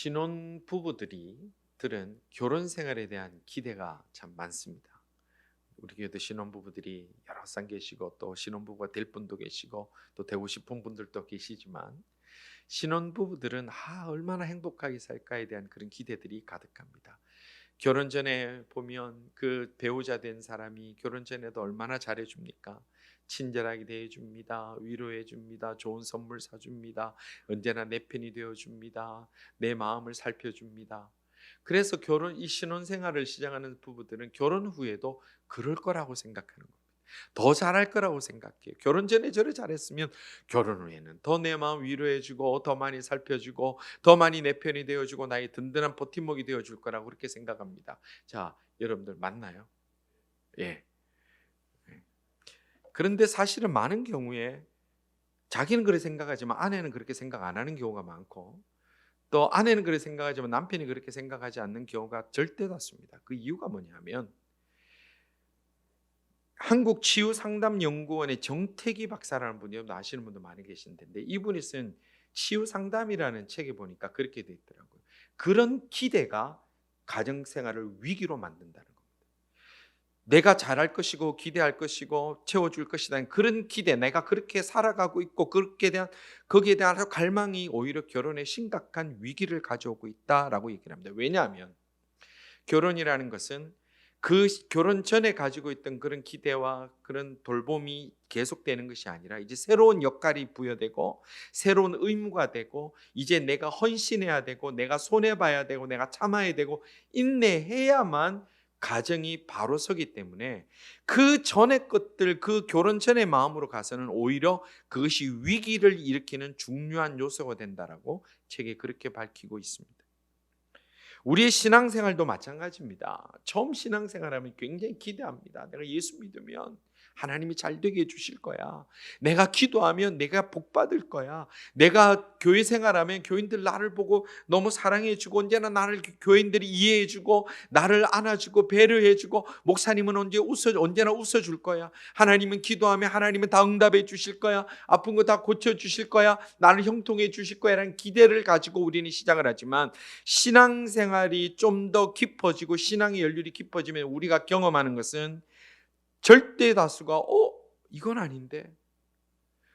신혼 부부들은 결혼 생활에 대한 기대가 참 많습니다. 우리 교회도 신혼 부부들이 여러 쌍 계시고 또 신혼 부부가 될 분도 계시고 또 되고 싶은 분들도 계시지만 신혼 부부들은 얼마나 행복하게 살까에 대한 그런 기대들이 가득합니다. 결혼 전에 보면 그 배우자 된 사람이 결혼 전에도 얼마나 잘해줍니까? 친절하게 대해줍니다. 위로해줍니다. 좋은 선물 사줍니다. 언제나 내 편이 되어줍니다. 내 마음을 살펴줍니다. 그래서 이 신혼생활을 시작하는 부부들은 결혼 후에도 그럴 거라고 생각하는 겁니다. 더 잘할 거라고 생각해요. 결혼 전에 저를 잘했으면 결혼 후에는 더 내 마음 위로해주고 더 많이 살펴주고 더 많이 내 편이 되어주고 나의 든든한 버팀목이 되어줄 거라고 그렇게 생각합니다. 자, 여러분들 맞나요? 예. 그런데 사실은 많은 경우에 자기는 그렇게 생각하지만 아내는 그렇게 생각 안 하는 경우가 많고 또 아내는 그렇게 생각하지만 남편이 그렇게 생각하지 않는 경우가 절대다수입니다. 그 이유가 뭐냐면 한국치유상담연구원의 정태기 박사라는 분이 아시는 분도 많이 계실 텐데 이분이 쓴 치유상담이라는 책에 보니까 그렇게 돼 있더라고요. 그런 기대가 가정생활을 위기로 만든다는 겁니다. 내가 잘할 것이고 기대할 것이고 채워줄 것이다 그런 기대, 내가 그렇게 살아가고 있고 거기에 대한 갈망이 오히려 결혼에 심각한 위기를 가져오고 있다라고 얘기를 합니다. 왜냐하면 결혼이라는 것은 그 결혼 전에 가지고 있던 그런 기대와 그런 돌봄이 계속되는 것이 아니라 이제 새로운 역할이 부여되고 새로운 의무가 되고 이제 내가 헌신해야 되고 내가 손해봐야 되고 내가 참아야 되고 인내해야만 가정이 바로 서기 때문에 그 전의 것들, 그 결혼 전의 마음으로 가서는 오히려 그것이 위기를 일으키는 중요한 요소가 된다라고 책에 그렇게 밝히고 있습니다. 우리의 신앙생활도 마찬가지입니다. 처음 신앙생활하면 굉장히 기대합니다. 내가 예수 믿으면 하나님이 잘 되게 해주실 거야. 내가 기도하면 내가 복 받을 거야. 내가 교회 생활하면 교인들 나를 보고 너무 사랑해주고 언제나 나를 교인들이 이해해주고 나를 안아주고 배려해주고 목사님은 언제나 웃어줄 거야. 하나님은 기도하면 하나님은 다 응답해 주실 거야. 아픈 거 다 고쳐주실 거야. 나를 형통해 주실 거야 라는 기대를 가지고 우리는 시작을 하지만 신앙생활이 좀 더 깊어지고 신앙의 연륜이 깊어지면 우리가 경험하는 것은 절대 다수가 이건 아닌데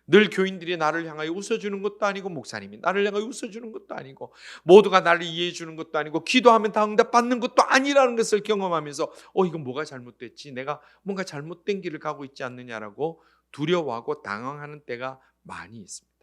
늘 교인들이 나를 향하여 웃어주는 것도 아니고 목사님이 나를 향하여 웃어주는 것도 아니고 모두가 나를 이해해 주는 것도 아니고 기도하면 다 응답받는 것도 아니라는 것을 경험하면서 이건 뭐가 잘못됐지? 내가 뭔가 잘못된 길을 가고 있지 않느냐라고 두려워하고 당황하는 때가 많이 있습니다.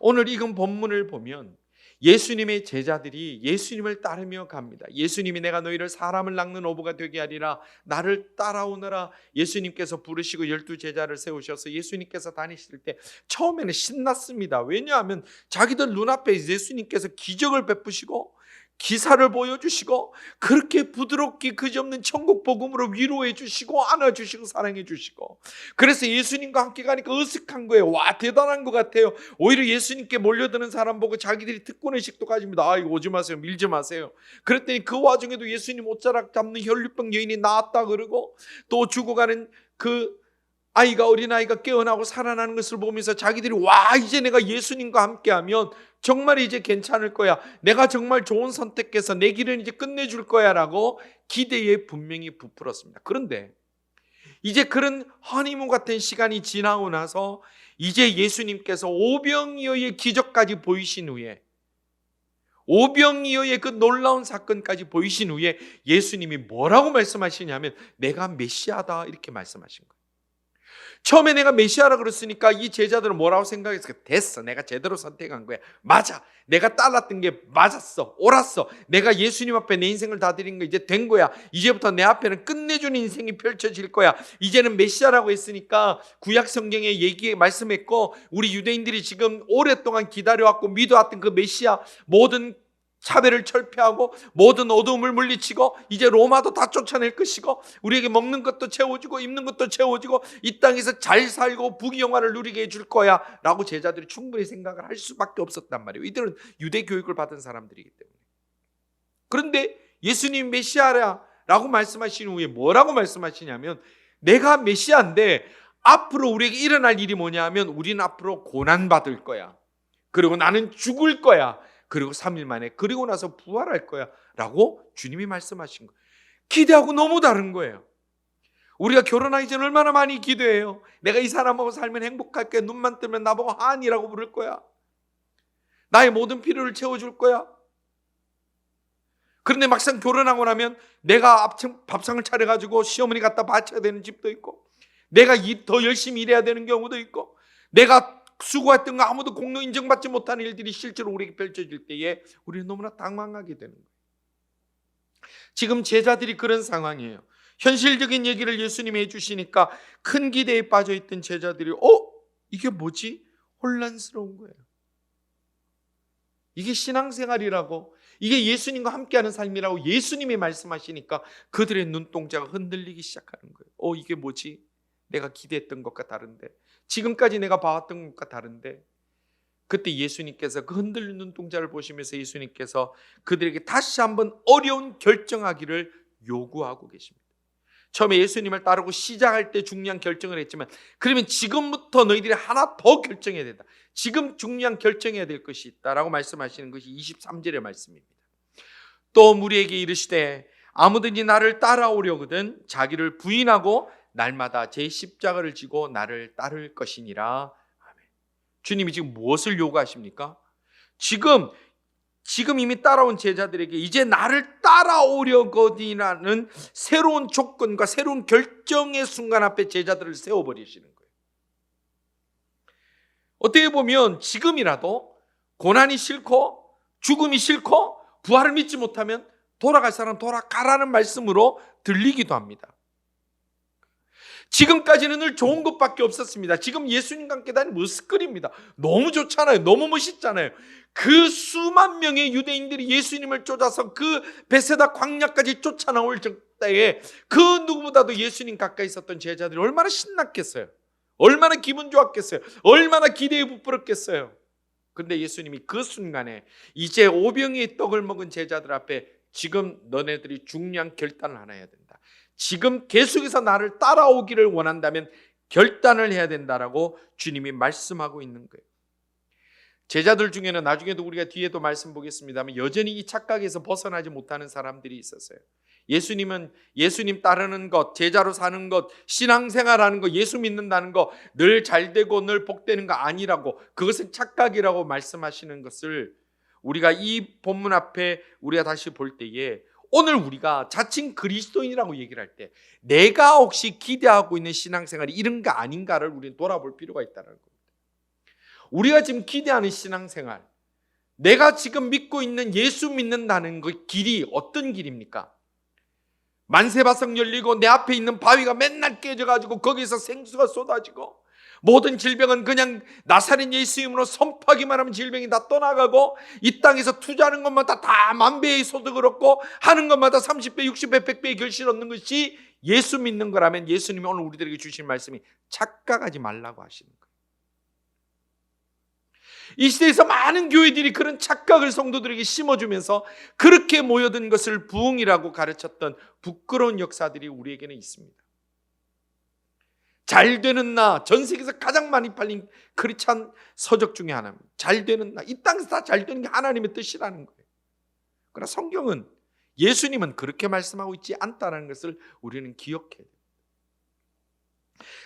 오늘 이건 본문을 보면 예수님의 제자들이 예수님을 따르며 갑니다. 예수님이 내가 너희를 사람을 낚는 어부가 되게 하리라 나를 따라오너라 예수님께서 부르시고 12 제자를 세우셔서 예수님께서 다니실 때 처음에는 신났습니다. 왜냐하면 자기들 눈앞에 예수님께서 기적을 베푸시고 기사를 보여주시고 그렇게 부드럽게 그지없는 천국 복음으로 위로해 주시고 안아주시고 사랑해 주시고 그래서 예수님과 함께 가니까 어색한 거예요. 와 대단한 것 같아요. 오히려 예수님께 몰려드는 사람 보고 자기들이 특권의식도 가집니다. 이거 오지 마세요 밀지 마세요. 그랬더니 그 와중에도 예수님 옷자락 잡는 혈류병 여인이 나았다 그러고 또 죽어가는 그 어린아이가 깨어나고 살아나는 것을 보면서 자기들이 이제 내가 예수님과 함께하면 정말 이제 괜찮을 거야. 내가 정말 좋은 선택해서 내 길은 이제 끝내줄 거야 라고 기대에 분명히 부풀었습니다. 그런데 이제 그런 허니문 같은 시간이 지나고 나서 이제 예수님께서 오병이어의 기적까지 보이신 후에 오병이어의 그 놀라운 사건까지 보이신 후에 예수님이 뭐라고 말씀하시냐면 내가 메시아다 이렇게 말씀하신 거예요. 처음에 내가 메시아라 그랬으니까 이 제자들은 뭐라고 생각했을까? 됐어, 내가 제대로 선택한 거야. 맞아, 내가 따랐던 게 맞았어, 옳았어. 내가 예수님 앞에 내 인생을 다 드린 거 이제 된 거야. 이제부터 내 앞에는 끝내주는 인생이 펼쳐질 거야. 이제는 메시아라고 했으니까 구약 성경에 말씀했고 우리 유대인들이 지금 오랫동안 기다려왔고 믿어왔던 그 메시아 모든 차별을 철폐하고 모든 어두움을 물리치고 이제 로마도 다 쫓아낼 것이고 우리에게 먹는 것도 채워주고 입는 것도 채워주고 이 땅에서 잘 살고 부귀영화를 누리게 해줄 거야 라고 제자들이 충분히 생각을 할 수밖에 없었단 말이에요. 이들은 유대 교육을 받은 사람들이기 때문에. 그런데 예수님 메시아라 라고 말씀하신 후에 뭐라고 말씀하시냐면 내가 메시아인데 앞으로 우리에게 일어날 일이 뭐냐 하면 우리는 앞으로 고난받을 거야. 그리고 나는 죽을 거야. 그리고 3일 만에 그리고 나서 부활할 거야 라고 주님이 말씀하신 거예요. 기대하고 너무 다른 거예요. 우리가 결혼하기 전에 얼마나 많이 기도해요. 내가 이 사람하고 살면 행복할게. 눈만 뜨면 나보고 한이라고 부를 거야. 나의 모든 필요를 채워줄 거야. 그런데 막상 결혼하고 나면 내가 밥상을 차려가지고 시어머니 갖다 바쳐야 되는 집도 있고, 내가 더 열심히 일해야 되는 경우도 있고, 내가 수고했던 거 아무도 공로 인정받지 못하는 일들이 실제로 우리에게 펼쳐질 때에 우리는 너무나 당황하게 되는 거예요. 지금 제자들이 그런 상황이에요. 현실적인 얘기를 예수님이 해주시니까 큰 기대에 빠져있던 제자들이 이게 뭐지? 혼란스러운 거예요. 이게 신앙생활이라고, 이게 예수님과 함께하는 삶이라고 예수님이 말씀하시니까 그들의 눈동자가 흔들리기 시작하는 거예요. 이게 뭐지? 내가 기대했던 것과 다른데, 지금까지 내가 봐왔던 것과 다른데. 그때 예수님께서 그 흔들리는 눈동자를 보시면서 예수님께서 그들에게 다시 한번 어려운 결정하기를 요구하고 계십니다. 처음에 예수님을 따르고 시작할 때 중요한 결정을 했지만, 그러면 지금부터 너희들이 하나 더 결정해야 된다. 지금 중요한 결정해야 될 것이 있다라고 말씀하시는 것이 23절의 말씀입니다. 또 무리에게 이르시되 아무든지 나를 따라오려거든 자기를 부인하고 날마다 제 십자가를 지고 나를 따를 것이니라. 아멘. 주님이 지금 무엇을 요구하십니까? 지금 이미 따라온 제자들에게 이제 나를 따라오려거든이라는 새로운 조건과 새로운 결정의 순간 앞에 제자들을 세워버리시는 거예요. 어떻게 보면 지금이라도 고난이 싫고 죽음이 싫고 부활을 믿지 못하면 돌아갈 사람 돌아가라는 말씀으로 들리기도 합니다. 지금까지는 늘 좋은 것밖에 없었습니다. 지금 예수님과 함께 다니는 머스끌입니다. 너무 좋잖아요. 너무 멋있잖아요. 그 수만 명의 유대인들이 예수님을 쫓아서 그 베세다 광야까지 쫓아나올 때에 그 누구보다도 예수님 가까이 있었던 제자들이 얼마나 신났겠어요. 얼마나 기분 좋았겠어요. 얼마나 기대에 부풀었겠어요. 그런데 예수님이 그 순간에 이제 오병이의 떡을 먹은 제자들 앞에 지금 너네들이 중요한 결단을 하나 해야 된다. 지금 계속해서 나를 따라오기를 원한다면 결단을 해야 된다라고 주님이 말씀하고 있는 거예요. 제자들 중에는 나중에도 우리가 뒤에도 말씀 보겠습니다만 여전히 이 착각에서 벗어나지 못하는 사람들이 있었어요. 예수님 따르는 것, 제자로 사는 것, 신앙생활하는 것, 예수 믿는다는 것, 늘 잘되고 늘 복되는 거 아니라고, 그것은 착각이라고 말씀하시는 것을 우리가 이 본문 앞에 우리가 다시 볼 때에 오늘 우리가 자칭 그리스도인이라고 얘기를 할 때 내가 혹시 기대하고 있는 신앙생활이 이런 거 아닌가를 우리는 돌아볼 필요가 있다는 겁니다. 우리가 지금 기대하는 신앙생활, 내가 지금 믿고 있는 예수 믿는다는 그 길이 어떤 길입니까? 만세바석 열리고 내 앞에 있는 바위가 맨날 깨져가지고 거기서 생수가 쏟아지고 모든 질병은 그냥 나사렛 예수 이름으로 선포하기만 하면 질병이 다 떠나가고 이 땅에서 투자하는 것마다 다 만배의 소득을 얻고 하는 것마다 30배, 60배, 100배의 결실을 얻는 것이 예수 믿는 거라면 예수님이 오늘 우리들에게 주신 말씀이 착각하지 말라고 하시는 거예요. 이 시대에서 많은 교회들이 그런 착각을 성도들에게 심어주면서 그렇게 모여든 것을 부흥이라고 가르쳤던 부끄러운 역사들이 우리에게는 있습니다. 잘 되는 나, 전 세계에서 가장 많이 팔린 크리스찬 서적 중에 하나입니다. 잘 되는 나, 이 땅에서 다 잘 되는 게 하나님의 뜻이라는 거예요. 그러나 성경은, 예수님은 그렇게 말씀하고 있지 않다는 것을 우리는 기억해야 돼요.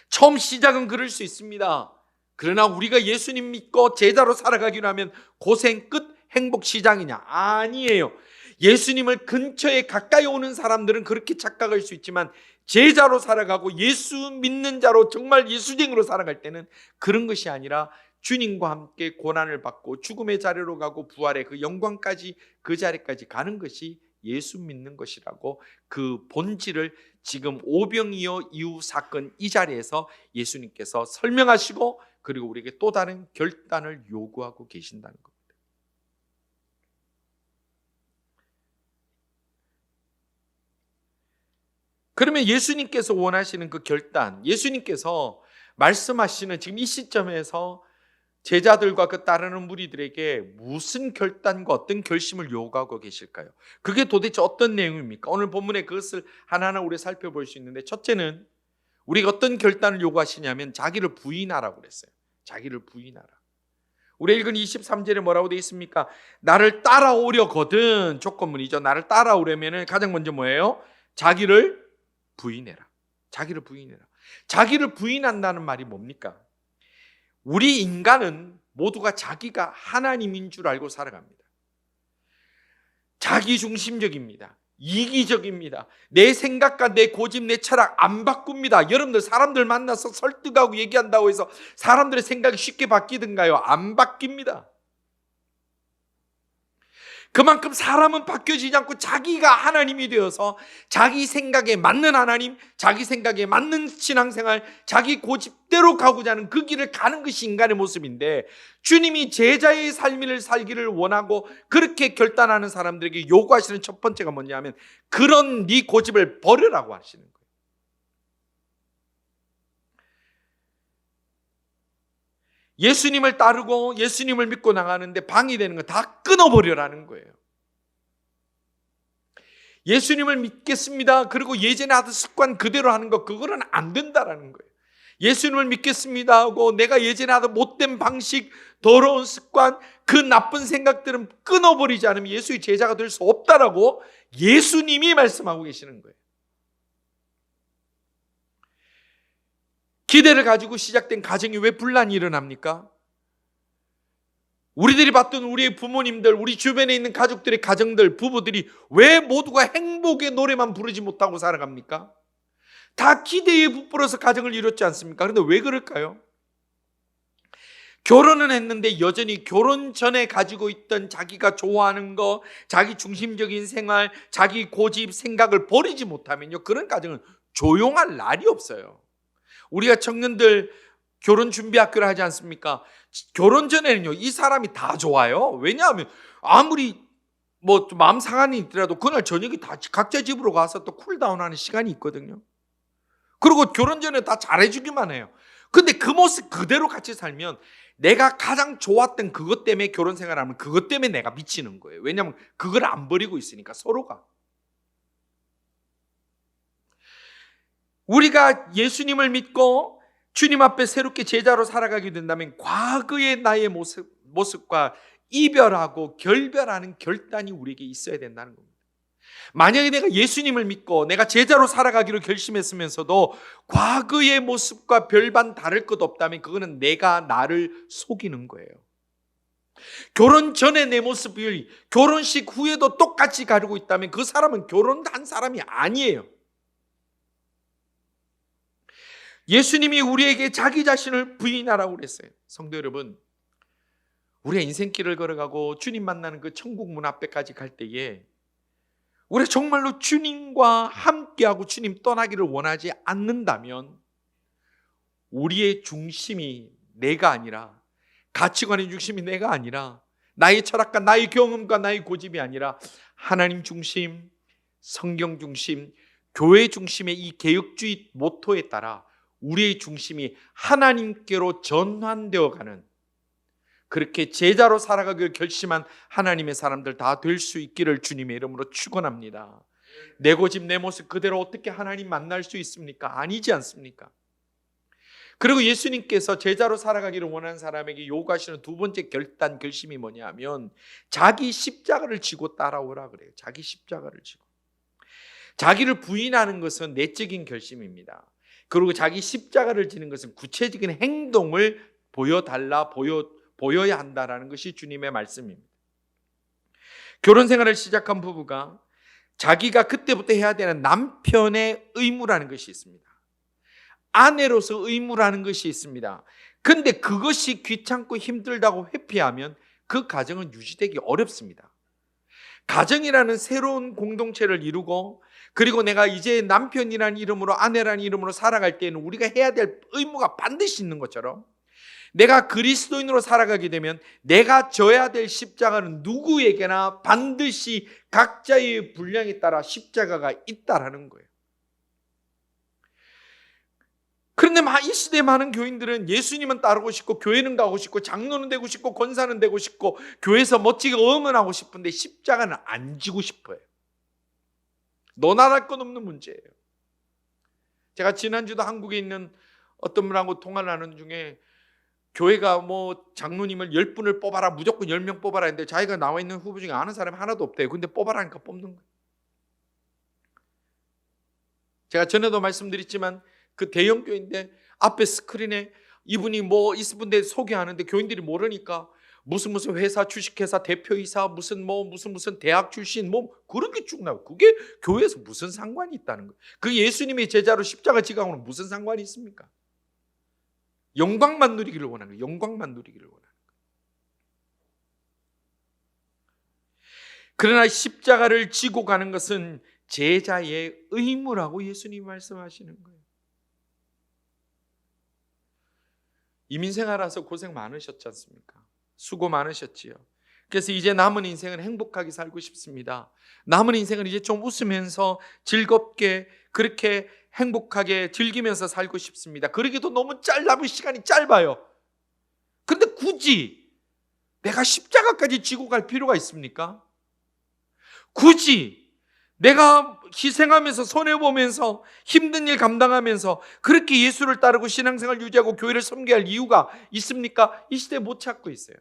처음 시작은 그럴 수 있습니다. 그러나 우리가 예수님 믿고 제자로 살아가기로 하면 고생 끝 행복 시장이냐? 아니에요. 예수님을 근처에 가까이 오는 사람들은 그렇게 착각할 수 있지만 제자로 살아가고 예수 믿는 자로 정말 예수쟁이로 살아갈 때는 그런 것이 아니라 주님과 함께 고난을 받고 죽음의 자리로 가고 부활의 그 영광까지, 그 자리까지 가는 것이 예수 믿는 것이라고, 그 본질을 지금 오병이어 이후 사건 이 자리에서 예수님께서 설명하시고 그리고 우리에게 또 다른 결단을 요구하고 계신다는 겁니다. 그러면 예수님께서 원하시는 그 결단, 예수님께서 말씀하시는 지금 이 시점에서 제자들과 그 따르는 무리들에게 무슨 결단과 어떤 결심을 요구하고 계실까요? 그게 도대체 어떤 내용입니까? 오늘 본문에 그것을 하나하나 우리 살펴볼 수 있는데, 첫째는 우리가 어떤 결단을 요구하시냐면 자기를 부인하라고 그랬어요. 자기를 부인하라. 우리 읽은 23절에 뭐라고 되어 있습니까? 나를 따라오려거든, 조건문이죠. 나를 따라오려면 가장 먼저 뭐예요? 자기를 부인해라. 자기를 부인해라. 자기를 부인한다는 말이 뭡니까? 우리 인간은 모두가 자기가 하나님인 줄 알고 살아갑니다. 자기중심적입니다. 이기적입니다. 내 생각과 내 고집, 내 철학 안 바꿉니다. 여러분들 사람들 만나서 설득하고 얘기한다고 해서 사람들의 생각이 쉽게 바뀌든가요? 안 바뀝니다. 그만큼 사람은 바뀌어지지 않고 자기가 하나님이 되어서 자기 생각에 맞는 하나님, 자기 생각에 맞는 신앙생활, 자기 고집대로 가고자 하는 그 길을 가는 것이 인간의 모습인데, 주님이 제자의 삶을 살기를 원하고 그렇게 결단하는 사람들에게 요구하시는 첫 번째가 뭐냐면 그런 네 고집을 버려라고 하시는 거예요. 예수님을 따르고 예수님을 믿고 나가는데 방해되는 거 다 끊어버려라는 거예요. 예수님을 믿겠습니다. 그리고 예전에 하던 습관 그대로 하는 거, 그거는 안 된다라는 거예요. 예수님을 믿겠습니다 하고 내가 예전에 하던 못된 방식, 더러운 습관, 그 나쁜 생각들은 끊어버리지 않으면 예수의 제자가 될 수 없다라고 예수님이 말씀하고 계시는 거예요. 기대를 가지고 시작된 가정이 왜 분란이 일어납니까? 우리들이 봤던 우리의 부모님들, 우리 주변에 있는 가족들의 가정들, 부부들이 왜 모두가 행복의 노래만 부르지 못하고 살아갑니까? 다 기대에 부풀어서 가정을 이뤘지 않습니까? 그런데 왜 그럴까요? 결혼은 했는데 여전히 결혼 전에 가지고 있던 자기가 좋아하는 거, 자기 중심적인 생활, 자기 고집, 생각을 버리지 못하면요, 그런 가정은 조용할 날이 없어요. 우리가 청년들 결혼 준비 학교를 하지 않습니까? 결혼 전에는요, 이 사람이 다 좋아요. 왜냐하면 아무리 뭐 마음 상한이 있더라도 그날 저녁에 다 각자 집으로 가서 또 쿨다운하는 시간이 있거든요. 그리고 결혼 전에 다 잘해주기만 해요. 근데 그 모습 그대로 같이 살면 내가 가장 좋았던 그것 때문에 결혼 생활하면 그것 때문에 내가 미치는 거예요. 왜냐하면 그걸 안 버리고 있으니까, 서로가. 우리가 예수님을 믿고 주님 앞에 새롭게 제자로 살아가게 된다면 과거의 나의 모습과 이별하고 결별하는 결단이 우리에게 있어야 된다는 겁니다. 만약에 내가 예수님을 믿고 내가 제자로 살아가기로 결심했으면서도 과거의 모습과 별반 다를 것 없다면 그거는 내가 나를 속이는 거예요. 결혼 전에 내 모습이 결혼식 후에도 똑같이 가지고 있다면 그 사람은 결혼한 사람이 아니에요. 예수님이 우리에게 자기 자신을 부인하라고 그랬어요. 성도 여러분, 우리가 인생길을 걸어가고 주님 만나는 그 천국 문 앞에까지 갈 때에 우리가 정말로 주님과 함께하고 주님 떠나기를 원하지 않는다면 우리의 중심이 내가 아니라, 가치관의 중심이 내가 아니라, 나의 철학과 나의 경험과 나의 고집이 아니라 하나님 중심, 성경 중심, 교회 중심의 이 개혁주의 모토에 따라 우리의 중심이 하나님께로 전환되어 가는, 그렇게 제자로 살아가기를 결심한 하나님의 사람들 다 될 수 있기를 주님의 이름으로 축원합니다. 내 고집 내 모습 그대로 어떻게 하나님 만날 수 있습니까? 아니지 않습니까? 그리고 예수님께서 제자로 살아가기를 원하는 사람에게 요구하시는 두 번째 결심이 뭐냐면 자기 십자가를 지고 따라오라 그래요. 자기 십자가를 지고. 자기를 부인하는 것은 내적인 결심입니다. 그리고 자기 십자가를 지는 것은 구체적인 행동을 보여야 한다라는 것이 주님의 말씀입니다. 결혼 생활을 시작한 부부가 자기가 그때부터 해야 되는 남편의 의무라는 것이 있습니다. 아내로서 의무라는 것이 있습니다. 근데 그것이 귀찮고 힘들다고 회피하면 그 가정은 유지되기 어렵습니다. 가정이라는 새로운 공동체를 이루고, 그리고 내가 이제 남편이라는 이름으로, 아내라는 이름으로 살아갈 때는 우리가 해야 될 의무가 반드시 있는 것처럼 내가 그리스도인으로 살아가게 되면 내가 져야 될 십자가는 누구에게나 반드시 각자의 분량에 따라 십자가가 있다라는 거예요. 그런데 이 시대의 많은 교인들은 예수님은 따르고 싶고 교회는 가고 싶고 장로는 되고 싶고 권사는 되고 싶고 교회에서 멋지게 응원하고 싶은데 십자가는 안 지고 싶어요. 논할것 없는 문제예요. 제가 지난주도 한국에 있는 어떤 분하고 통화를 하는 중에 교회가 뭐 장로님을 10분을 뽑아라, 무조건 10명 뽑아라 했는데 자기가 나와 있는 후보 중에 아는 사람이 하나도 없대요. 근데 뽑아라니까 뽑는 거예요. 제가 전에도 말씀드렸지만 그 대형 교회인데 앞에 스크린에 이분이 뭐 있을 분데 소개하는데 교인들이 모르니까 무슨 회사, 주식회사 대표이사, 무슨 대학 출신 뭐 그런 게 쭉 나와요. 그게 교회에서 무슨 상관이 있다는 거예요. 그 예수님의 제자로 십자가 지강으로는 무슨 상관이 있습니까? 영광만 누리기를 원하는 거예요. 영광만 누리기를 원하는 거예요. 그러나 십자가를 지고 가는 것은 제자의 의무라고 예수님이 말씀하시는 거예요. 이민생활하셔서 고생 많으셨지 않습니까? 수고 많으셨지요. 그래서 이제 남은 인생은 행복하게 살고 싶습니다. 남은 인생은 이제 좀 웃으면서 즐겁게 그렇게 행복하게 즐기면서 살고 싶습니다. 그러기도 너무 남은 시간이 짧아요. 근데 굳이 내가 십자가까지 지고 갈 필요가 있습니까? 굳이 내가 희생하면서 손해보면서 힘든 일 감당하면서 그렇게 예수를 따르고 신앙생활 유지하고 교회를 섬겨야 할 이유가 있습니까? 이 시대에 못 찾고 있어요.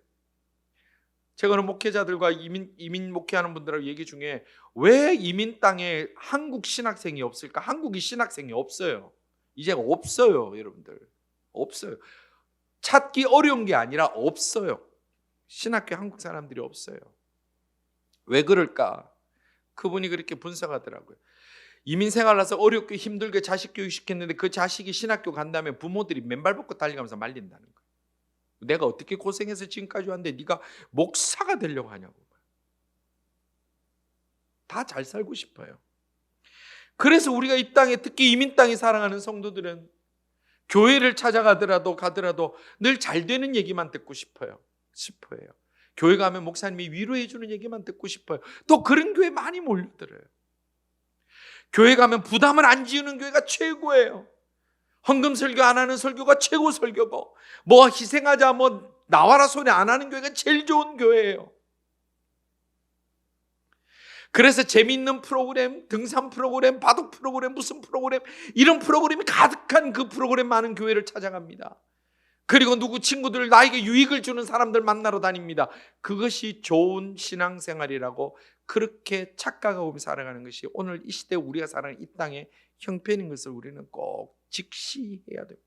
제가 어느 목회자들과 이민 목회하는 분들하고 얘기 중에 왜 이민 땅에 한국 신학생이 없을까? 한국이 신학생이 없어요. 이제 없어요, 여러분들. 없어요. 찾기 어려운 게 아니라 없어요. 신학교 한국 사람들이 없어요. 왜 그럴까? 그분이 그렇게 분석하더라고요. 이민 생활하서 어렵게 힘들게 자식 교육 시켰는데 그 자식이 신학교 간 다음에 부모들이 맨발 벗고 달려가면서 말린다는 거예요. 내가 어떻게 고생해서 지금까지 왔는데 네가 목사가 되려고 하냐고. 다 잘 살고 싶어요. 그래서 우리가 이 땅에 특히 이민 땅에 살아가는 성도들은 교회를 찾아가더라도 늘 잘 되는 얘기만 듣고 싶어요. 교회 가면 목사님이 위로해 주는 얘기만 듣고 싶어요. 또 그런 교회 많이 몰려들어요. 교회 가면 부담을 안 지우는 교회가 최고예요. 헌금 설교 안 하는 설교가 최고 설교고, 뭐 희생하자 나와라 소리 안 하는 교회가 제일 좋은 교회예요. 그래서 재미있는 프로그램, 등산 프로그램, 바둑 프로그램, 무슨 프로그램, 이런 프로그램이 가득한 그 프로그램 많은 교회를 찾아갑니다. 그리고 누구 친구들, 나에게 유익을 주는 사람들 만나러 다닙니다. 그것이 좋은 신앙생활이라고 그렇게 착각하고 살아가는 것이 오늘 이 시대 우리가 살아가는 이 땅의 형편인 것을 우리는 꼭 직시해야 됩니다.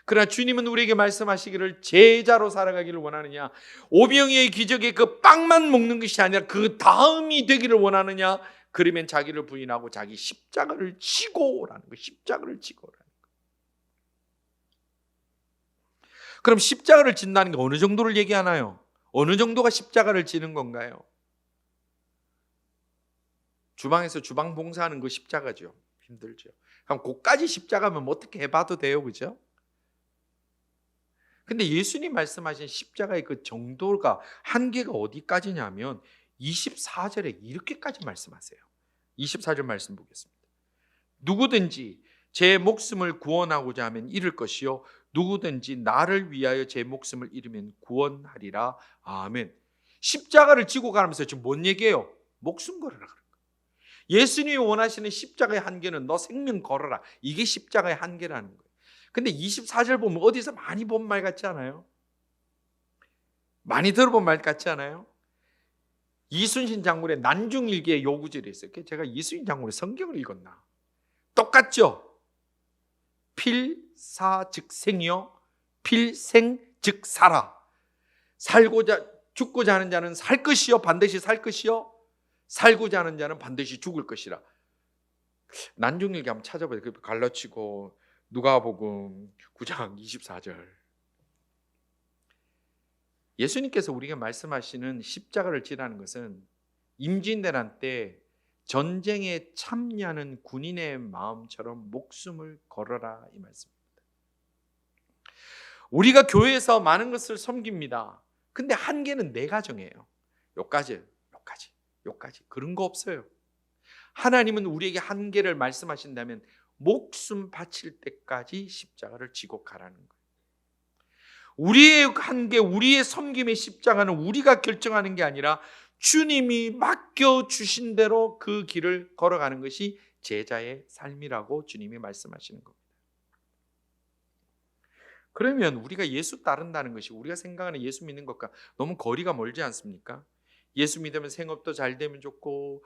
그러나 주님은 우리에게 말씀하시기를 제자로 살아가기를 원하느냐, 오병이어의 기적의 그 빵만 먹는 것이 아니라 그 다음이 되기를 원하느냐, 그러면 자기를 부인하고 자기 십자가를 지고라는 거예요. 십자가를 지고라는 거예요. 그럼 십자가를 진다는 게 어느 정도를 얘기하나요? 어느 정도가 십자가를 지는 건가요? 주방에서 주방 봉사하는 거 십자가죠. 힘들죠. 그럼 그까지 십자가면 어떻게 해봐도 돼요, 그죠? 근데 예수님 말씀하신 십자가의 그 정도가 한계가 어디까지냐면 24절에 이렇게까지 말씀하세요. 24절 말씀 보겠습니다. 누구든지 제 목숨을 구원하고자 하면 잃을 것이요, 누구든지 나를 위하여 제 목숨을 잃으면 구원하리라. 아멘. 십자가를 지고 가면서 지금 뭔 얘기예요? 목숨 걸어라 그런 거예요. 예수님이 원하시는 십자가의 한계는 너 생명 걸어라. 이게 십자가의 한계라는 거예요. 근데 24절 보면 어디서 많이 본 말 같지 않아요? 많이 들어본 말 같지 않아요? 이순신 장군의 난중일기의 요구절이 있어요. 제가 이순신 장군의 성경을 읽었나? 똑같죠? 필사 즉 생이요, 필생 즉 살아. 죽고자 하는 자는 살 것이요, 반드시 살 것이요, 살고자 하는 자는 반드시 죽을 것이라. 난중일기 한번 찾아봐요. 갈라치고 누가복음 9장 24절. 예수님께서 우리에게 말씀하시는 십자가를 지라는 것은 임진왜란 때 전쟁에 참여하는 군인의 마음처럼 목숨을 걸어라, 이 말씀입니다. 우리가 교회에서 많은 것을 섬깁니다. 근데 한계는 내가 정해요. 요까지 그런 거 없어요. 하나님은 우리에게 한계를 말씀하신다면 목숨 바칠 때까지 십자가를 지고 가라는 거예요. 우리의 한계, 우리의 섬김의 십자가는 우리가 결정하는 게 아니라 주님이 맡겨주신 대로 그 길을 걸어가는 것이 제자의 삶이라고 주님이 말씀하시는 겁니다. 그러면 우리가 예수 따른다는 것이 우리가 생각하는 예수 믿는 것과 너무 거리가 멀지 않습니까? 예수 믿으면 생업도 잘 되면 좋고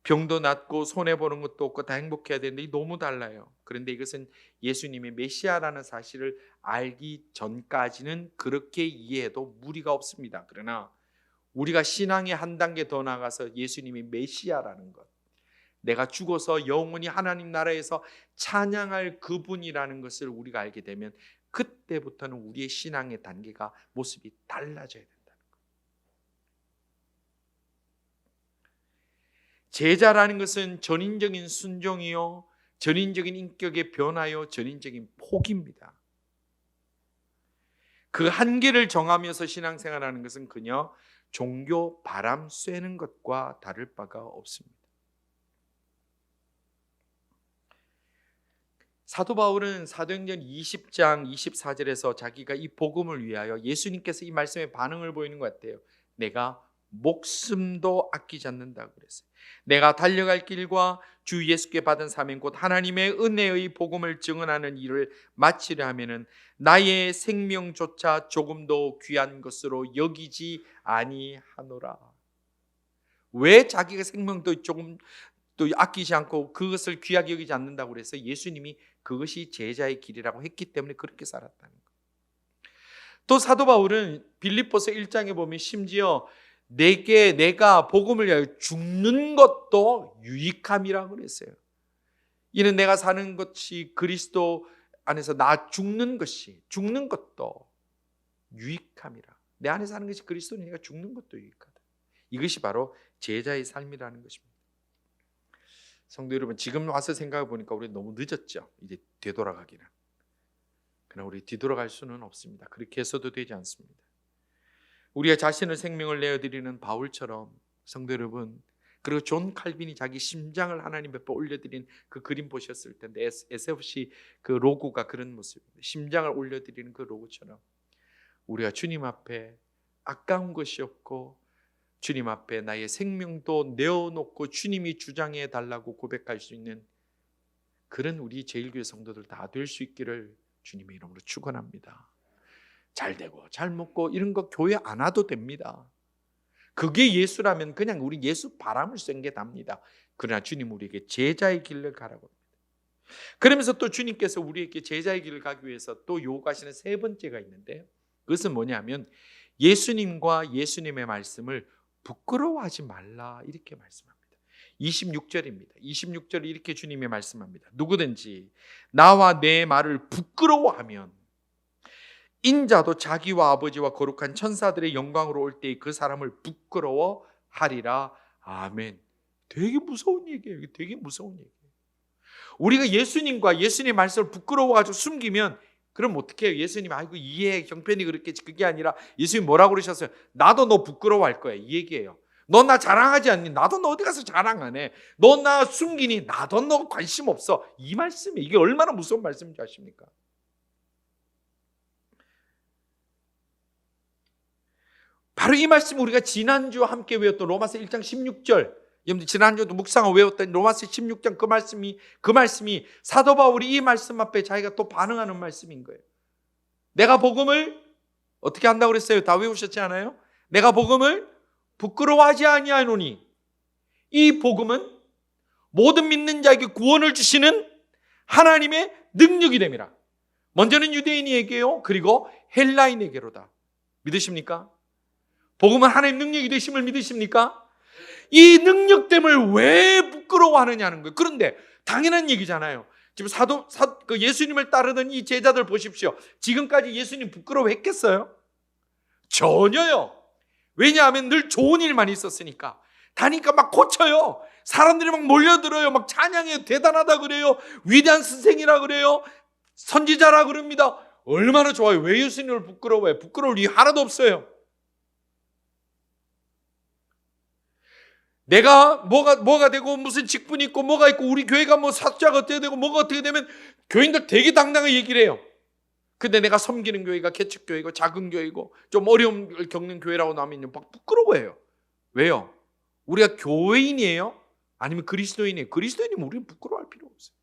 병도 낫고 손해보는 것도 없고 다 행복해야 되는데 너무 달라요. 그런데 이것은 예수님이 메시아라는 사실을 알기 전까지는 그렇게 이해해도 무리가 없습니다. 그러나 우리가 신앙의 한 단계 더 나가서 예수님이 메시아라는 것, 내가 죽어서 영원히 하나님 나라에서 찬양할 그분이라는 것을 우리가 알게 되면 그때부터는 우리의 신앙의 단계가 모습이 달라져야 된다는 거예요. 제자라는 것은 전인적인 순종이요, 전인적인 인격의 변화요, 전인적인 포기입니다. 그 한계를 정하면서 신앙생활하는 것은 그냥 종교 바람 쐬는 것과 다를 바가 없습니다. 사도 바울은 사도행전 20장 24절에서 자기가 이 복음을 위하여 예수님께서 이 말씀에 반응을 보이는 것 같아요. 내가 목숨도 아끼지 않는다고 그랬어요. 내가 달려갈 길과 주 예수께 받은 사명 곧 하나님의 은혜의 복음을 증언하는 일을 마치려 하면은 나의 생명조차 조금도 귀한 것으로 여기지 아니하노라. 왜 자기가 생명도 조금 또 아끼지 않고 그것을 귀하게 여기지 않는다고 그래서 예수님이 그것이 제자의 길이라고 했기 때문에 그렇게 살았다는 거예요. 또 사도 바울은 빌립보서 1장에 보면 심지어 내가 복음을 위하여 죽는 것도 유익함이라고 그랬어요. 이는 내가 사는 것이 그리스도 안에서 나 죽는 것도 유익함이라. 내 안에 사는 것이 그리스도니 내가 죽는 것도 유익하다. 이것이 바로 제자의 삶이라는 것입니다. 성도 여러분, 지금 와서 생각해 보니까 우리 너무 늦었죠. 이제 되돌아가기는. 그러나 우리 뒤돌아갈 수는 없습니다. 그렇게 해서도 되지 않습니다. 우리가 자신의 생명을 내어드리는 바울처럼 성도 여러분, 그리고 존 칼빈이 자기 심장을 하나님 앞에 올려드린 그 그림 보셨을 텐데 SFC 그 로고가 그런 모습입니다. 심장을 올려드리는 그 로고처럼 우리가 주님 앞에 아까운 것이 없고 주님 앞에 나의 생명도 내어놓고 주님이 주장해 달라고 고백할 수 있는 그런 우리 제일교회 성도들 다 될 수 있기를 주님의 이름으로 축원합니다. 잘 되고 잘 먹고 이런 거 교회 안 와도 됩니다. 그게 예수라면 그냥 우리 예수 바람을 쐰 게 답니다. 그러나 주님 우리에게 제자의 길을 가라고 합니다. 그러면서 또 주님께서 우리에게 제자의 길을 가기 위해서 또 요구하시는 세 번째가 있는데 그것은 뭐냐면 예수님과 예수님의 말씀을 부끄러워하지 말라 이렇게 말씀합니다. 26절입니다. 26절에 이렇게 주님이 말씀합니다. 누구든지 나와 내 말을 부끄러워하면 인자도 자기와 아버지와 거룩한 천사들의 영광으로 올 때에 그 사람을 부끄러워하리라. 아멘. 되게 무서운 얘기예요. 되게 무서운 얘기예요. 우리가 예수님과 예수님의 말씀을 부끄러워가지고 숨기면 그럼 어떻게 해요? 예수님 아이고 이해 형편이 그게 아니라 예수님 뭐라고 그러셨어요? 나도 너 부끄러워할 거야 이 얘기예요. 너 나 자랑하지 않니? 나도 너 어디 가서 자랑 안 해. 너 나 숨기니? 나도 너 관심 없어. 이 말씀이 이게 얼마나 무서운 말씀인지 아십니까? 바로 이 말씀 우리가 지난주 함께 외웠던 로마서 1장 16절 여러분들 지난주도 묵상을 외웠던 로마서 16장 그 말씀이 사도 바울이 이 말씀 앞에 자기가 또 반응하는 말씀인 거예요. 내가 복음을 어떻게 한다고 그랬어요? 다 외우셨지 않아요? 내가 복음을 부끄러워하지 아니하노니 이 복음은 모든 믿는 자에게 구원을 주시는 하나님의 능력이 됨이라. 먼저는 유대인에게요 그리고 헬라인에게로다. 믿으십니까? 복음은 하나님 능력이 되심을 믿으십니까? 이 능력됨을 왜 부끄러워하느냐는 거예요. 그런데 당연한 얘기잖아요. 지금 예수님을 따르던 이 제자들 보십시오. 지금까지 예수님 부끄러워했겠어요? 전혀요. 왜냐하면 늘 좋은 일만 있었으니까. 다니까 막 고쳐요. 사람들이 막 몰려들어요. 막 찬양해요. 대단하다 그래요. 위대한 스승이라 그래요. 선지자라 그럽니다. 얼마나 좋아요. 왜 예수님을 부끄러워해요? 부끄러울 이유 하나도 없어요. 내가 뭐가 되고 무슨 직분이 있고 뭐가 있고 우리 교회가 뭐 사자가 어떻게 되고 뭐가 어떻게 되면 교인들 되게 당당하게 얘기를 해요. 근데 내가 섬기는 교회가 개척교회고 작은 교회고 좀 어려움을 겪는 교회라고 나오면 막 부끄러워해요. 왜요? 우리가 교회인이에요? 아니면 그리스도인이에요? 그리스도인이면 우리는 부끄러워할 필요 없어요.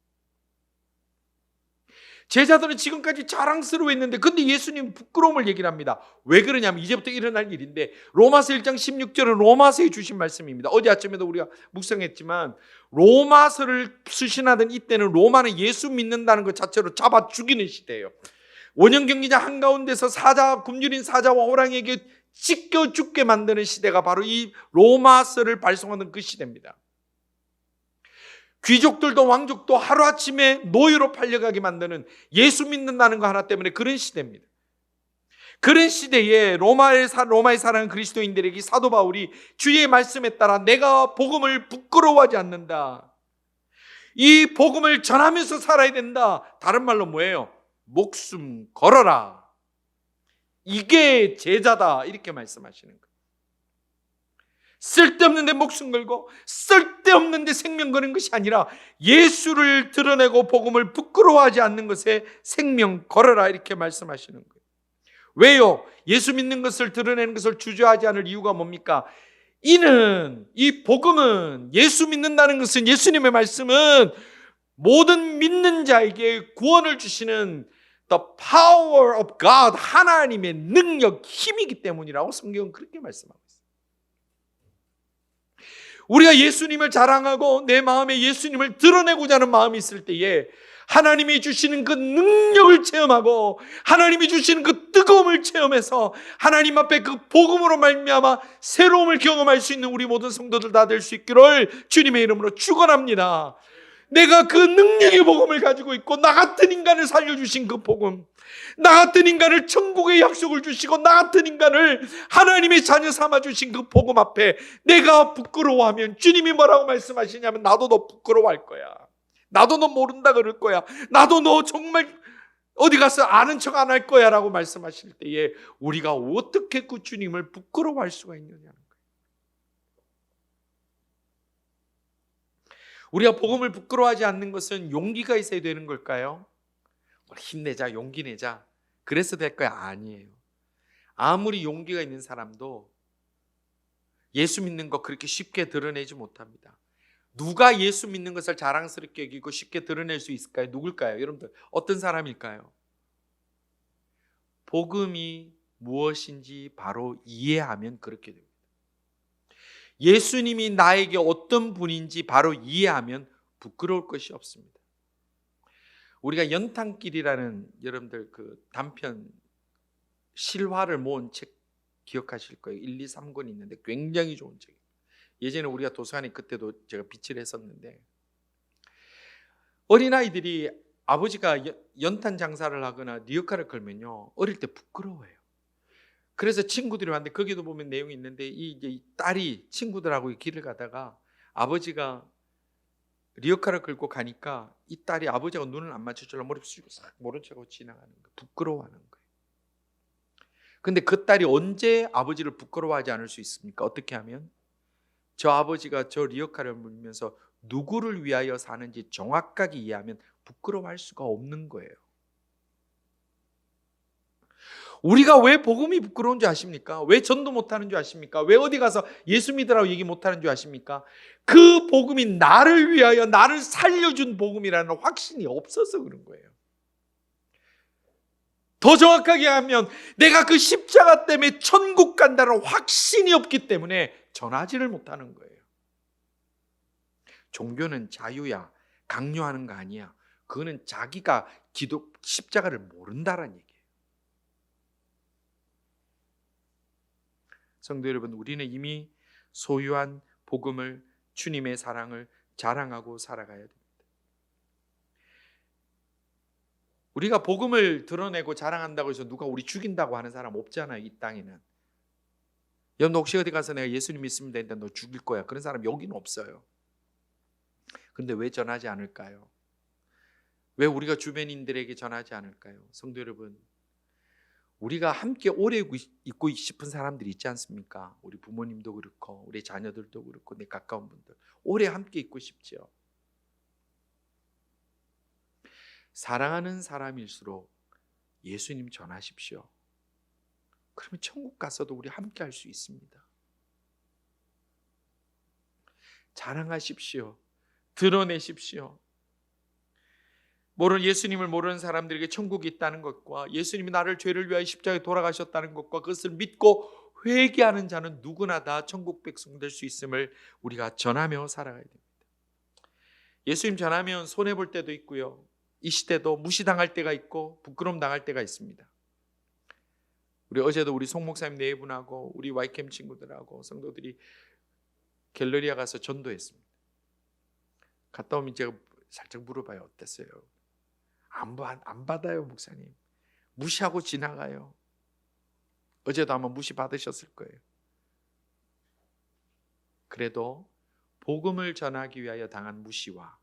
제자들은 지금까지 자랑스러워했는데 근데 예수님 부끄러움을 얘기를 합니다. 왜 그러냐면 이제부터 일어날 일인데 로마서 1장 16절은 로마서에 주신 말씀입니다. 어제 아침에도 우리가 묵상했지만 로마서를 수신하던 이때는 로마는 예수 믿는다는 것 자체로 잡아 죽이는 시대예요. 원형 경기자 한가운데서 굶주린 사자와 호랑이에게 찢겨 죽게 만드는 시대가 바로 이 로마서를 발송하는 그 시대입니다. 귀족들도 왕족도 하루아침에 노예로 팔려가게 만드는 예수 믿는다는 거 하나 때문에 그런 시대입니다. 그런 시대에 로마에 사랑하는 그리스도인들에게 사도 바울이 주의 말씀에 따라 내가 복음을 부끄러워하지 않는다. 이 복음을 전하면서 살아야 된다. 다른 말로 뭐예요? 목숨 걸어라. 이게 제자다. 이렇게 말씀하시는 거예요. 쓸데없는데 목숨 걸고 쓸데없는데 생명 거는 것이 아니라 예수를 드러내고 복음을 부끄러워하지 않는 것에 생명 걸어라 이렇게 말씀하시는 거예요. 왜요? 예수 믿는 것을 드러내는 것을 주저하지 않을 이유가 뭡니까? 이는 이 복음은 예수 믿는다는 것은 예수님의 말씀은 모든 믿는 자에게 구원을 주시는 the power of God 하나님의 능력 힘이기 때문이라고 성경은 그렇게 말씀하고 있어요. 우리가 예수님을 자랑하고 내 마음에 예수님을 드러내고자 하는 마음이 있을 때에 하나님이 주시는 그 능력을 체험하고 하나님이 주시는 그 뜨거움을 체험해서 하나님 앞에 그 복음으로 말미암아 새로움을 경험할 수 있는 우리 모든 성도들 다 될 수 있기를 주님의 이름으로 축원합니다. 내가 그 능력의 복음을 가지고 있고 나 같은 인간을 살려주신 그 복음, 나 같은 인간을 천국의 약속을 주시고 나 같은 인간을 하나님의 자녀 삼아주신 그 복음 앞에 내가 부끄러워하면 주님이 뭐라고 말씀하시냐면 나도 너 부끄러워할 거야. 나도 너 모른다 그럴 거야. 나도 너 정말 어디 가서 아는 척 안 할 거야 라고 말씀하실 때에 우리가 어떻게 그 주님을 부끄러워할 수가 있느냐는 거예요. 우리가 복음을 부끄러워하지 않는 것은 용기가 있어야 되는 걸까요? 힘내자, 용기 내자 그래서 될 거야? 아니에요. 아무리 용기가 있는 사람도 예수 믿는 거 그렇게 쉽게 드러내지 못합니다. 누가 예수 믿는 것을 자랑스럽게 여기고 쉽게 드러낼 수 있을까요? 누굴까요? 여러분들 어떤 사람일까요? 복음이 무엇인지 바로 이해하면 그렇게 됩니다. 예수님이 나에게 어떤 분인지 바로 이해하면 부끄러울 것이 없습니다. 우리가 연탄길이라는 여러분들 그 단편 실화를 모은 책 기억하실 거예요. 1, 2, 3권이 있는데 굉장히 좋은 책이에요. 예전에 우리가 도서관에 그때도 제가 비치를 했었는데 어린아이들이 아버지가 연탄 장사를 하거나 리어카를 걸면요 어릴 때 부끄러워해요. 그래서 친구들이 왔는데 거기도 보면 내용이 있는데 이 딸이 친구들하고 길을 가다가 아버지가 리어카를 끌고 가니까 이 딸이 아버지가 눈을 안 맞춰주려고 머리 숙이고 싹 모른 척하고 지나가는 거예요. 부끄러워하는 거예요. 근데 그 딸이 언제 아버지를 부끄러워하지 않을 수 있습니까? 어떻게 하면? 저 아버지가 저 리어카를 물면서 누구를 위하여 사는지 정확하게 이해하면 부끄러워할 수가 없는 거예요. 우리가 왜 복음이 부끄러운 줄 아십니까? 왜 전도 못하는 줄 아십니까? 왜 어디 가서 예수 믿으라고 얘기 못하는 줄 아십니까? 그 복음이 나를 위하여 나를 살려준 복음이라는 확신이 없어서 그런 거예요. 더 정확하게 하면 내가 그 십자가 때문에 천국 간다는 확신이 없기 때문에 전하지를 못하는 거예요. 종교는 자유야, 강요하는 거 아니야. 그거는 자기가 십자가를 모른다라는 얘기예요. 성도 여러분, 우리는 이미 소유한 복음을, 주님의 사랑을 자랑하고 살아가야 됩니다. 우리가 복음을 드러내고 자랑한다고 해서 누가 우리 죽인다고 하는 사람 없잖아요. 이 땅에는. 여러분 혹시 어디 가서 내가 예수님 믿습니다 했는데 너 죽일 거야, 그런 사람 여기는 없어요. 그런데 왜 전하지 않을까요? 왜 우리가 주변인들에게 전하지 않을까요? 성도 여러분, 우리가 함께 오래 있고 싶은 사람들이 있지 않습니까? 우리 부모님도 그렇고 우리 자녀들도 그렇고 내 가까운 분들 오래 함께 있고 싶지요. 사랑하는 사람일수록 예수님 전하십시오. 그러면 천국 가서도 우리 함께 할 수 있습니다. 자랑하십시오. 드러내십시오. 예수님을 모르는 사람들에게 천국이 있다는 것과 예수님이 나를 죄를 위하여 십자가에 돌아가셨다는 것과 그것을 믿고 회개하는 자는 누구나 다 천국 백성 될 수 있음을 우리가 전하며 살아가야 됩니다. 예수님 전하면 손해볼 때도 있고요, 이 시대도 무시당할 때가 있고 부끄러움 당할 때가 있습니다. 우리 어제도 우리 송 목사님 네 분하고 우리 와이캠 친구들하고 성도들이 갤러리아 가서 전도했습니다. 갔다 오면 제가 살짝 물어봐요. 어땠어요? 안 받아요, 목사님. 무시하고 지나가요. 어제도 아마 무시 받으셨을 거예요. 그래도 복음을 전하기 위하여 당한 무시와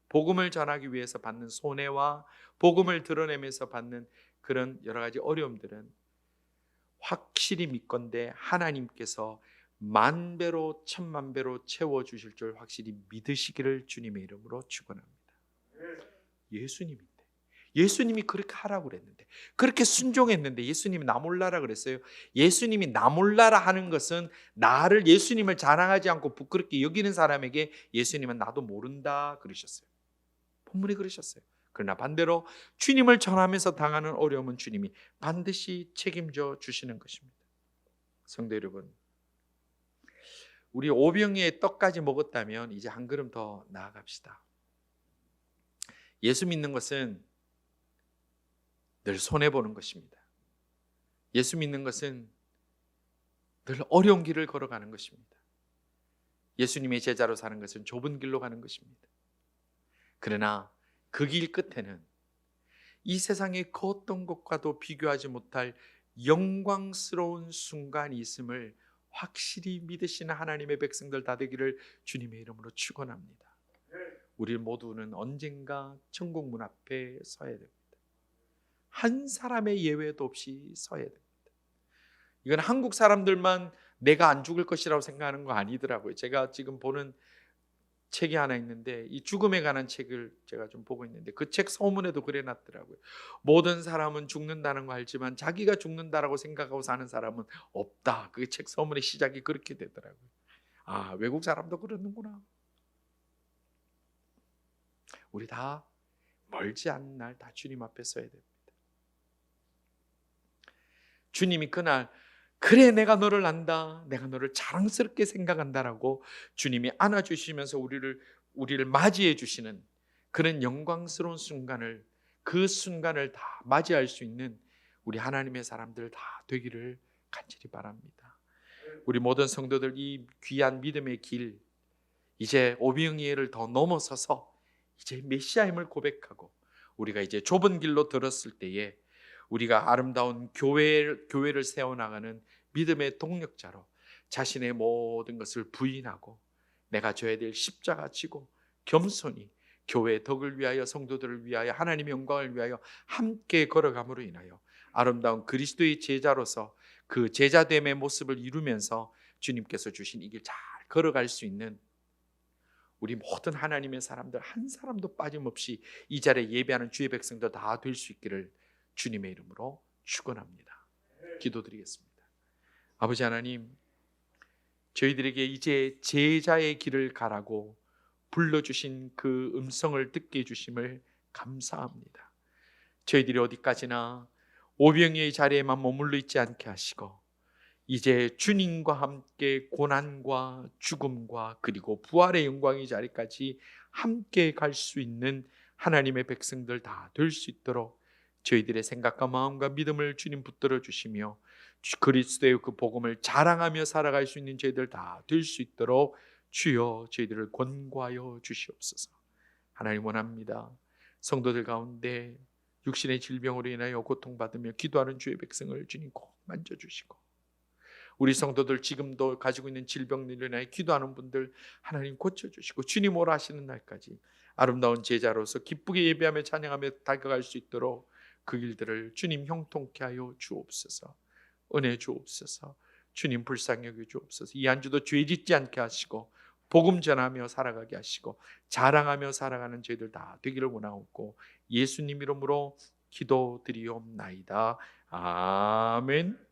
복음을 전하기 위해서 받는 손해와 복음을 드러내면서 받는 그런 여러 가지 어려움들은 확실히 믿건대 하나님께서 만배로 천만배로 채워주실 줄 확실히 믿으시기를 주님의 이름으로 축원합니다. 예수님인데, 예수님이 그렇게 하라고 그랬는데, 그렇게 순종했는데 예수님이 나 몰라라 그랬어요. 예수님이 나 몰라라 하는 것은 나를, 예수님을 자랑하지 않고 부끄럽게 여기는 사람에게 예수님은 나도 모른다 그러셨어요. 본문에 그러셨어요. 그러나 반대로 주님을 전하면서 당하는 어려움은 주님이 반드시 책임져 주시는 것입니다. 성도 여러분, 우리 오병이의 떡까지 먹었다면 이제 한 걸음 더 나아갑시다. 예수 믿는 것은 늘 손해보는 것입니다. 예수 믿는 것은 늘 어려운 길을 걸어가는 것입니다. 예수님의 제자로 사는 것은 좁은 길로 가는 것입니다. 그러나 그 길 끝에는 이 세상의 그 어떤 것과도 비교하지 못할 영광스러운 순간이 있음을 확실히 믿으시는 하나님의 백성들 다 되기를 주님의 이름으로 축원합니다. 우리 모두는 언젠가 천국 문 앞에 서야 됩니다. 한 사람의 예외도 없이 서야 됩니다. 이건 한국 사람들만 내가 안 죽을 것이라고 생각하는 거 아니더라고요. 제가 지금 보는 책이 하나 있는데 이 죽음에 관한 책을 제가 좀 보고 있는데 그 책 서문에도 그래 놨더라고요. 모든 사람은 죽는다는 거 알지만 자기가 죽는다라고 생각하고 사는 사람은 없다. 그 책 서문의 시작이 그렇게 되더라고요. 아, 외국 사람도 그러는구나. 우리 다 멀지 않은 날 다 주님 앞에 서야 됩니다. 주님이 그날 그래 내가 너를 안다, 내가 너를 자랑스럽게 생각한다라고 주님이 안아주시면서 우리를 맞이해 주시는 그런 영광스러운 순간을, 그 순간을 다 맞이할 수 있는 우리 하나님의 사람들 다 되기를 간절히 바랍니다. 우리 모든 성도들 이 귀한 믿음의 길, 이제 오병이어를 더 넘어서서 이제 메시아임을 고백하고 우리가 이제 좁은 길로 들었을 때에 우리가 아름다운 교회를 세워나가는 믿음의 동력자로 자신의 모든 것을 부인하고 내가 져야 될 십자가 지고 겸손히 교회의 덕을 위하여, 성도들을 위하여, 하나님의 영광을 위하여 함께 걸어감으로 인하여 아름다운 그리스도의 제자로서 그 제자됨의 모습을 이루면서 주님께서 주신 이 길 잘 걸어갈 수 있는 우리 모든 하나님의 사람들 한 사람도 빠짐없이 이 자리에 예배하는 주의 백성들 다 될 수 있기를 주님의 이름으로 축원합니다. 기도드리겠습니다. 아버지 하나님, 저희들에게 이제 제자의 길을 가라고 불러주신 그 음성을 듣게 해주심을 감사합니다. 저희들이 어디까지나 오병이의 자리에만 머물러 있지 않게 하시고 이제 주님과 함께 고난과 죽음과 그리고 부활의 영광의 자리까지 함께 갈 수 있는 하나님의 백성들 다 될 수 있도록 저희들의 생각과 마음과 믿음을 주님 붙들어 주시며 그리스도의 그 복음을 자랑하며 살아갈 수 있는 저희들 다 될 수 있도록 주여 저희들을 권고하여 주시옵소서. 하나님 원합니다. 성도들 가운데 육신의 질병으로 인하여 고통받으며 기도하는 주의 백성을 주님 꼭 만져주시고 우리 성도들 지금도 가지고 있는 질병으로 인하여 기도하는 분들 하나님 고쳐주시고 주님 오라 하시는 날까지 아름다운 제자로서 기쁘게 예배하며 찬양하며 다가갈 수 있도록 그 길들을 주님 형통케 하여 주옵소서. 은혜 주옵소서. 주님 불쌍히 여겨 주옵소서. 이 한 주도 죄 짓지 않게 하시고 복음 전하며 살아가게 하시고 자랑하며 살아가는 저희들 다 되기를 원하옵고 예수님 이름으로 기도드리옵나이다. 아멘.